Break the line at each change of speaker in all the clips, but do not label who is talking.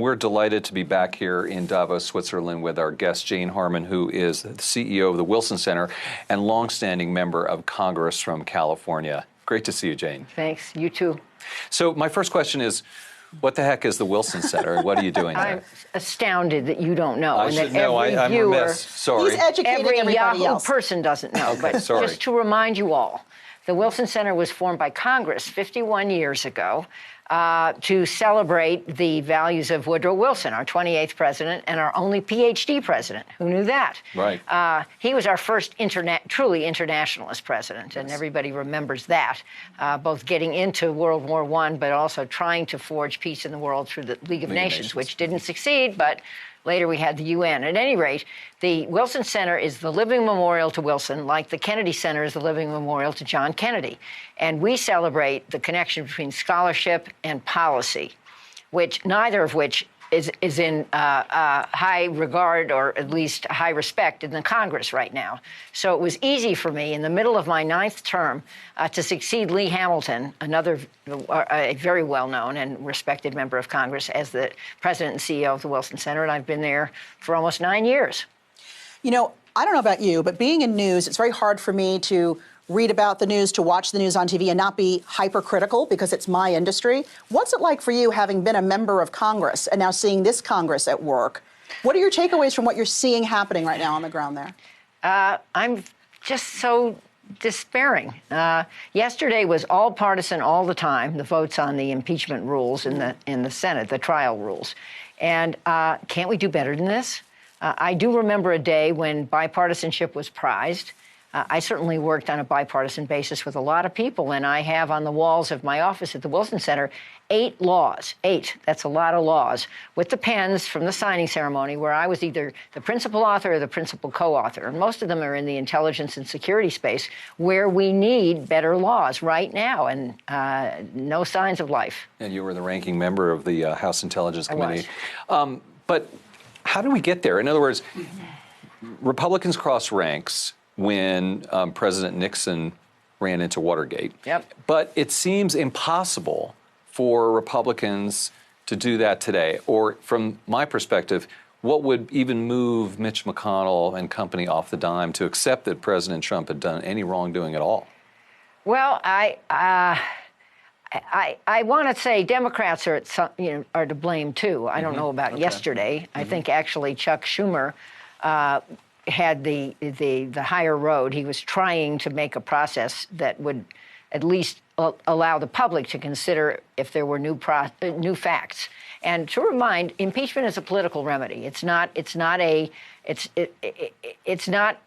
we're delighted to be back here in Davos, Switzerland, with our guest, Jane Harman, who is the CEO of the Wilson Center and longstanding member of Congress from California. Great to see you, Jane.
Thanks. You too.
So my first question is, what the heck is the Wilson Center? What are you doing there?
I'm astounded that you don't know.
I'm remiss. Sorry.
He's educating
every
everybody
Yahoo
else.
person doesn't know.
Okay,
but
sorry.
just to remind you all, the Wilson Center was formed by Congress 51 years ago to celebrate the values of Woodrow Wilson, our 28th president and our only PhD president. Who knew that?
Right.
He was our first truly internationalist president, and everybody remembers that, both getting into World War I, but also trying to forge peace in the world through the League of Nations, which didn't succeed, but later we had the UN. At any rate, the Wilson Center is the living memorial to Wilson, like the Kennedy Center is the living memorial to John Kennedy. And we celebrate the connection between scholarship and policy, neither of which is in high regard, or at least high respect, in the Congress right now. So it was easy for me in the middle of my 9th term to succeed Lee Hamilton, a very well-known and respected member of Congress, as the president and CEO of the Wilson Center, and I've been there for almost 9 years.
You know, I don't know about you, but being in news, it's very hard for me to read about the news, to watch the news on TV and not be hypercritical because it's my industry. What's it like for you, having been a member of Congress and now seeing this Congress at work? What are your takeaways from what you're seeing happening right now on the ground there?
I'm just so despairing. Yesterday was all partisan all the time, the votes on the impeachment rules in the Senate, the trial rules. And can't we do better than this? I do remember a day when bipartisanship was prized. I certainly worked on a bipartisan basis with a lot of people, and I have on the walls of my office at the Wilson Center 8 laws. 8, that's a lot of laws, with the pens from the signing ceremony, where I was either the principal author or the principal co-author. And most of them are in the intelligence and security space, where we need better laws right now, and no signs of life. And
you were the ranking member of the House Intelligence Committee. But how do we get there? In other words, Republicans cross ranks when President Nixon ran into Watergate.
Yep.
But it seems impossible for Republicans to do that today. Or from my perspective, what would even move Mitch McConnell and company off the dime to accept that President Trump had done any wrongdoing at all?
Well, I want to say Democrats are are to blame too. I don't know about yesterday. I think actually Chuck Schumer had the higher road. He was trying to make a process that would at least allow the public to consider if there were new facts. And to remind, impeachment is a political remedy. It's not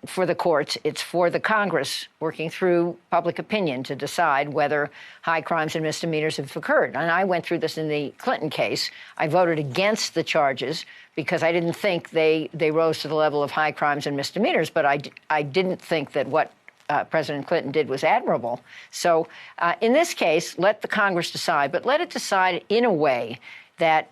for the courts. It's for the Congress working through public opinion to decide whether high crimes and misdemeanors have occurred. And I went through this in the Clinton case. I voted against the charges because I didn't think they rose to the level of high crimes and misdemeanors, but I didn't think that what President Clinton did was admirable. So in this case, let the Congress decide, but let it decide in a way that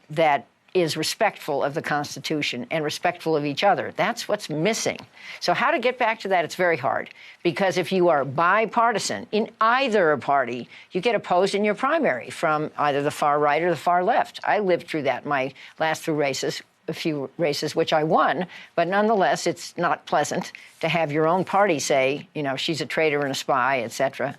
is respectful of the Constitution and respectful of each other. That's what's missing. So how to get back to that, it's very hard. Because if you are bipartisan in either party, you get opposed in your primary from either the far right or the far left. I lived through that in my last a few races, which I won, but nonetheless, it's not pleasant to have your own party say, she's a traitor and a spy, et cetera.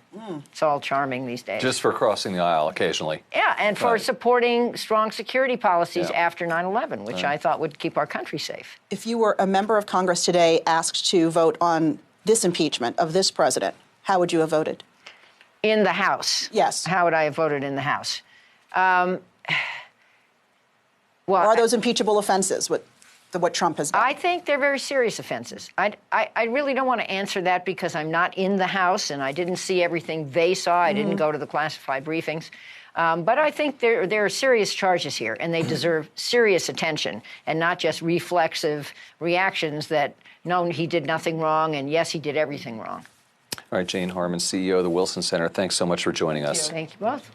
It's all charming these days.
Just for crossing the aisle occasionally.
Yeah, and for supporting strong security policies after 9/11, which I thought would keep our country safe.
If you were a member of Congress today asked to vote on this impeachment of this president, how would you have voted?
In the House?
Yes.
How would I have voted in the House?
Well, are those impeachable offenses, what Trump has done?
I think they're very serious offenses. I really don't want to answer that because I'm not in the House and I didn't see everything they saw. I didn't go to the classified briefings. But I think there are serious charges here, and they deserve serious attention and not just reflexive reactions that, no, he did nothing wrong, and yes, he did everything wrong.
All right, Jane Harman, CEO of the Wilson Center, thanks so much for joining us.
Thank you both.